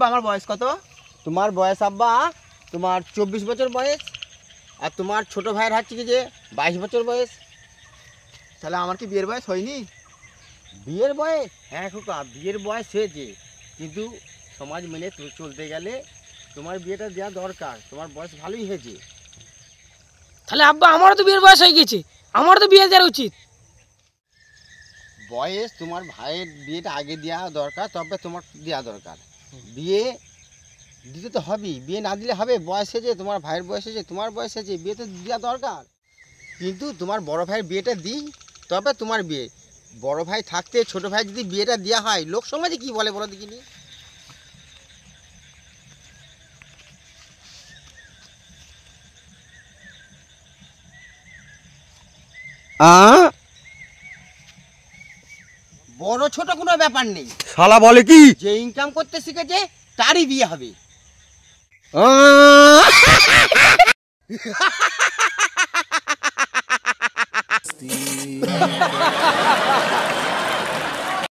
আমার বয়স কত? তোমার বয়স আব্বা তোমার 24 বছর বয়স, আর তোমার ছোট ভাইয়ের হচ্ছে কি যে 22 বছর বয়স। তাহলে আমার কি বিয়ের বয়স হয়নি? বিয়ের বয়স? হ্যাঁ খোকা, বিয়ের বয়স হয়েছে, কিন্তু সমাজ মেনে চলতে গেলে তোমার বিয়েটা দেওয়া দরকার। তোমার বয়স ভালোই হয়েছে। তাহলে আব্বা আমারও তো বিয়ের বয়স হয়ে গেছে, আমারও তো বিয়ে দেওয়া উচিত। বয়স তোমার ভাইয়ের বিয়েটা আগে দেওয়া দরকার, তবে তোমার দেওয়া দরকার। বিয়ে দিতে তো হবেই, বিয়ে না দিলে হবে? বয়স হয়েছে, তোমার ভাইয়ের বয়স হয়েছে, তোমার বয়স হয়েছে, বিয়ে তো দেওয়া দরকার। কিন্তু তোমার বড় ভাইয়ের বিয়েটা দিই, তবে তোমার বিয়ে। বড় ভাই থাকতে ছোট ভাই যদি বিয়েটা দেওয়া হয়, লোক সমাজে কি বলে বলো দেখিনি? বড় ছোট কোনো ব্যাপার নেই, শালা বলে কি? যে ইনকাম করতে শিখেছে তারই বিয়ে হবে।